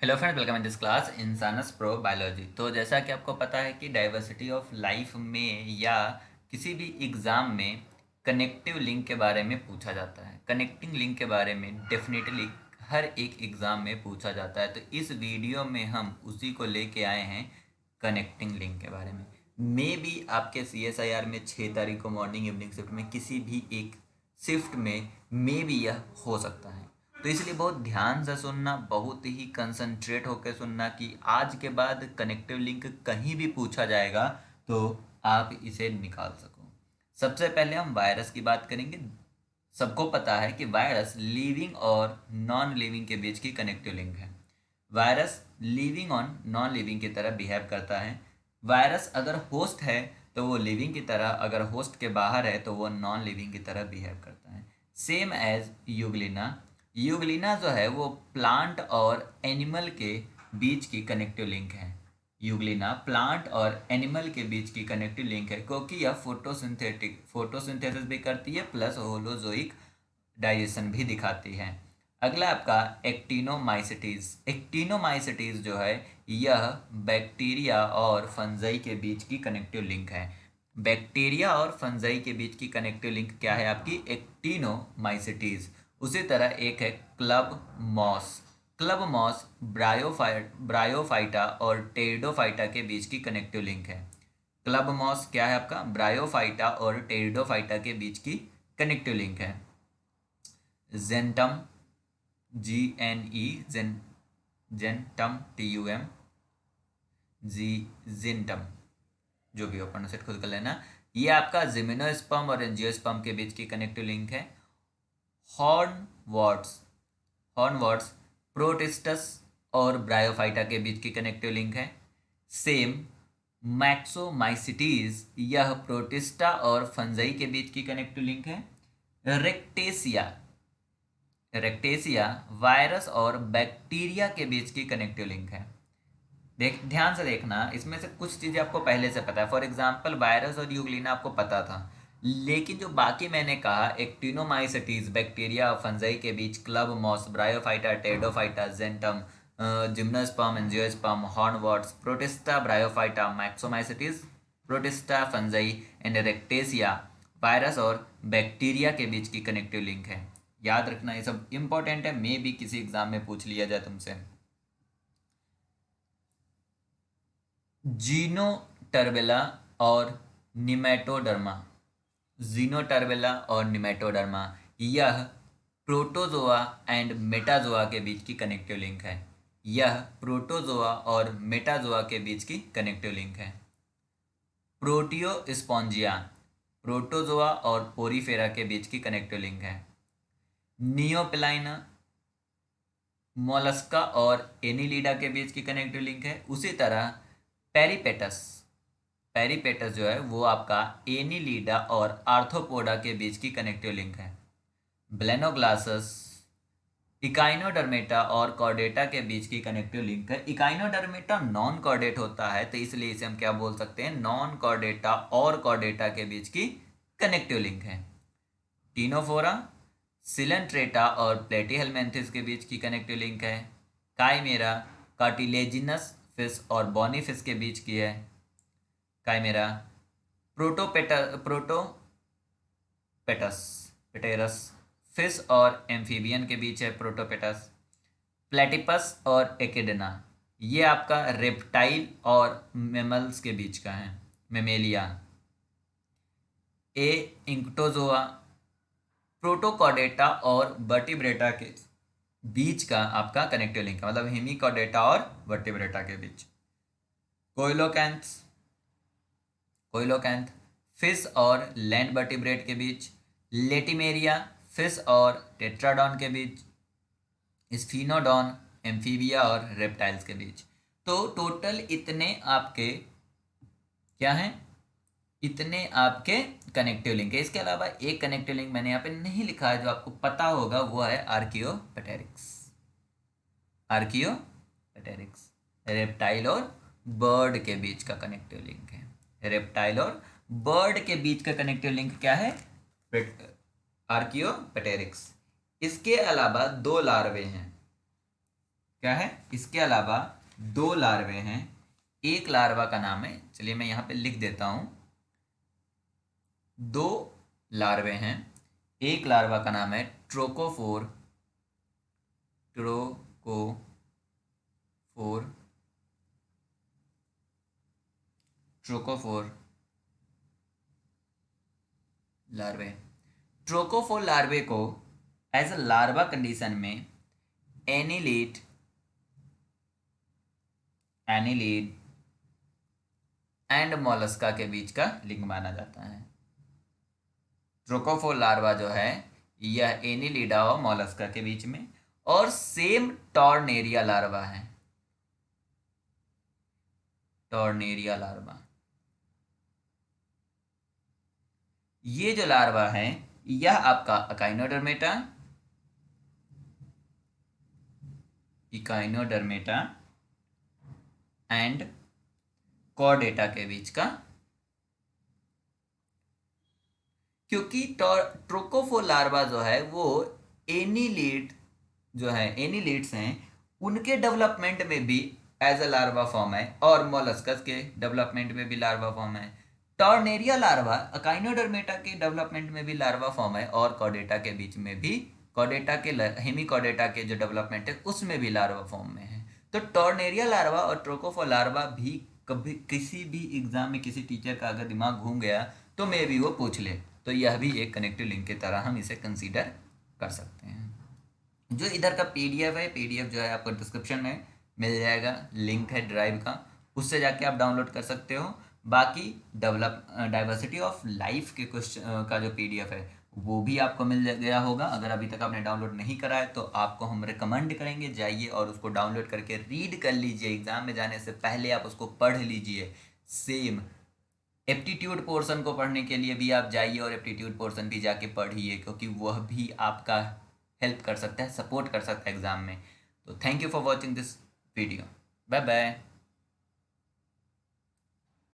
Hello friends, welcome in this class इंसानस pro biology. तो जैसा कि आपको पता है कि डाइवर्सिटी ऑफ लाइफ में या किसी भी एग्ज़ाम में कनेक्टिव लिंक के बारे में पूछा जाता है। कनेक्टिंग लिंक के बारे में डेफिनेटली हर एक एग्ज़ाम में पूछा जाता है। तो इस वीडियो में हम उसी को लेके आए हैं, कनेक्टिंग लिंक के बारे में। मे बी आपके CSIR में 6 तारीख को मॉर्निंग इवनिंग शिफ्ट में किसी भी एक शिफ्ट में मे बी यह हो सकता है। तो इसलिए बहुत ध्यान से सुनना, बहुत ही कंसंट्रेट होकर सुनना कि आज के बाद कनेक्टिव लिंक कहीं भी पूछा जाएगा तो आप इसे निकाल सको। सबसे पहले हम वायरस की बात करेंगे। सबको पता है कि वायरस लिविंग और नॉन लिविंग के बीच की कनेक्टिव लिंक है। वायरस लिविंग और नॉन लिविंग की तरह बिहेव करता है। वायरस अगर होस्ट है तो वो लिविंग की तरह, अगर होस्ट के बाहर है तो वो नॉन लिविंग की तरह बिहेव करता है। Same as Euglena. यूग्लिना जो है वो प्लांट और एनिमल के बीच की कनेक्टिव लिंक है। यूग्लिना प्लांट और एनिमल के बीच की कनेक्टिव लिंक है क्योंकि यह फोटोसिंथेसिस भी करती है प्लस होलोजोइक डाइजेशन भी दिखाती है। अगला आपका एक्टिनोमाइसिटीज। एक्टिनोमाइसिटीज जो है यह बैक्टीरिया और फंजाई के बीच की कनेक्टिव लिंक है। बैक्टीरिया और फंजाई के बीच की कनेक्टिव लिंक क्या है आपकी? एक्टिनोमाइसिटीज। उसी तरह एक है club moss. Club moss bryophyta और टेरिडोफाइटा के बीच की कनेक्टिव लिंक है। क्लब मॉस क्या है आपका? ब्रायोफाइटा और टेरिडोफाइटा के बीच की कनेक्टिव लिंक है। जेंटम, GNE, जेंटम, TUM, जिंटम, जो भी हो प्रोनाउंसिएट खुद कर लेना। ये आपका जिमिनोस्पर्म और एंजियोस्पर्म के बीच की कनेक्टिव लिंक है। हॉर्नवॉर्ट्स प्रोटिस्टस और ब्रायोफाइटा के बीच की कनेक्टिव लिंक है। सेम मैक्सोमाइसिटीज, यह प्रोटिस्टा और फंजाई के बीच की कनेक्टिव लिंक है। रेक्टेसिया रेक्टेसिया वायरस और बैक्टीरिया के बीच की कनेक्टिव लिंक है। ध्यान से देखना, इसमें से कुछ चीज़ें आपको पहले से पता है। फॉर एग्जांपल वायरस और यूग्लिना आपको पता था, लेकिन जो बाकी मैंने कहा एक्टिनोमाइसिटीज बैक्टीरिया और फंजाई के बीच, club moss bryophyta pteridophyta gnetum gymnosperm angiosperm hornworts protista bryophyta myxomycetes protista fungi and rickettsia virus और बैक्टीरिया के बीच की कनेक्टिव लिंक है। याद रखना, ये सब इंपॉर्टेंट है, मे भी किसी एग्जाम में पूछ लिया जाए तुमसे। जीनोटर्बेला और निमेटोडर्मा। जीनोटर्बेला और निमेटोडर्मा यह प्रोटोजोआ एंड मेटाजोआ के बीच की कनेक्टिव लिंक है। यह प्रोटोजोआ और मेटाजोआ के बीच की कनेक्टिव लिंक है। प्रोटियोस्पॉन्जिया प्रोटोजोआ और पोरीफेरा के बीच की कनेक्टिव लिंक है। नियोपेलाइना मोलस्का और एनिलीडा के बीच की कनेक्टिव लिंक है। उसी तरह पेरिपेटस पेरिपेटस जो है वो आपका एनिलीडा और आर्थ्रोपोडा के बीच की कनेक्टिव लिंक है। ब्लेनोग्लासस इकाइनोडर्मेटा और कॉर्डेटा के बीच की कनेक्टिव लिंक है। इकाइनोडर्मेटा नॉन कॉर्डेट होता है, तो इसलिए इसे हम क्या बोल सकते हैं? नॉन कॉर्डेटा और कॉर्डेटा के बीच की कनेक्टिव लिंक है। टीनोफोरा सिलेंट्रेटा और प्लेटीहेलमिन्थेस के बीच की कनेक्टिव लिंक है। काइमेरा कार्टिलेजिनस फिश और बॉनी फिश के बीच की है। काइमेरा प्रोटोपेटरस फिश और एम्फीबियन के बीच है। प्रोटोपेटस प्लेटिपस और एकेडेना, ये आपका रेप्टाइल और मेमल्स के बीच का है। मेमेलिया ए इंक्टोजोआ प्रोटोकॉर्डेटा और वर्टिब्रेटा के बीच का आपका कनेक्टिव लिंक है, मतलब हेमिकॉर्डेटा और वर्टिब्रेटा के बीच। कोइलोकैंथ फिश और लैंड वर्टिब्रेट के बीच। लेटिमेरिया फिश और टेट्राडॉन के बीच। स्फीनोडॉन एम्फीबिया और रेप्टाइल्स के बीच। तो टोटल इतने आपके क्या हैं? इतने आपके कनेक्टिव लिंक है। इसके अलावा एक कनेक्टिव लिंक मैंने यहाँ पे नहीं लिखा है, जो आपको पता होगा, वो है आर्कियोपेटेरिक्स। आर्कियोपेटेरिक्स रेप्टाइल और बर्ड के बीच का कनेक्टिव लिंक है। रेप्टाइल और बर्ड के बीच का कनेक्टिव लिंक क्या है? आर्कियोपेटेरिक्स। इसके अलावा दो लार्वे हैं। क्या है, इसके अलावा 2 लार्वे हैं। एक लार्वा का नाम है, चलिए मैं यहाँ पे लिख देता हूँ, 2 लार्वे हैं। एक लार्वा का नाम है ट्रोकोफोर, ट्रोकोफोर, ट्रोकोफोर लार्वे। ट्रोकोफोर लार्वे को एज अ लार्वा कंडीशन में एनिलीड एंड मोलस्का के बीच का लिंक माना जाता है। ट्रोकोफोर लार्वा जो है यह एनिलिडा और मोलस्का के बीच में, और सेम टॉर्नेरिया लार्वा है, टॉर्नेरिया लार्वा। ये जो लार्वा है यह आपका अकाइनोडर्मेटा, इकाइनोडर्मेटा एंड कॉर्डेटा के बीच का, क्योंकि ट्रोकोफोर लार्वा जो है वो एनिलीड जो है, एनिलीड्स हैं, उनके डेवलपमेंट में भी एज अ लार्वा फॉर्म है, और मोलस्कस के डेवलपमेंट में भी लार्वा फॉर्म है। टॉर्नेरिया लार्वा अकाइनोडर्मेटा के डेवलपमेंट में भी लार्वा फॉर्म है, और कॉर्डेटा के बीच में भी, कॉर्डेटा के हेमिकॉर्डेटा के जो डेवलपमेंट है उसमें भी लार्वा फॉर्म में है। तो टॉर्नेरिया लार्वा और ट्रोकोफोर लार्वा भी कभी किसी भी एग्जाम में किसी टीचर का अगर दिमाग घूम गया तो मे भी वो पूछ ले, तो यह भी एक कनेक्टिव लिंक की तरह हम इसे कंसीडर कर सकते हैं। जो इधर का पीडीएफ है, पीडीएफ जो है आपको डिस्क्रिप्शन में मिल जाएगा, लिंक है ड्राइव का, उससे जाके आप डाउनलोड कर सकते हो। बाकी डाइवर्सिटी ऑफ लाइफ के क्वेश्चन का जो पीडीएफ है वो भी आपको मिल गया होगा। अगर अभी तक आपने डाउनलोड नहीं करा है तो आपको हम रिकमेंड करेंगे, जाइए और उसको डाउनलोड करके रीड कर लीजिए। एग्जाम में जाने से पहले आप उसको पढ़ लीजिए। सेम एप्टीट्यूड पोर्शन को पढ़ने के लिए भी आप जाइए और एप्टीट्यूड पोर्शन भी जाके पढ़िए, क्योंकि वह भी आपका हेल्प कर सकता है, सपोर्ट कर सकता है एग्जाम में। तो thank you for watching this video. Bye bye.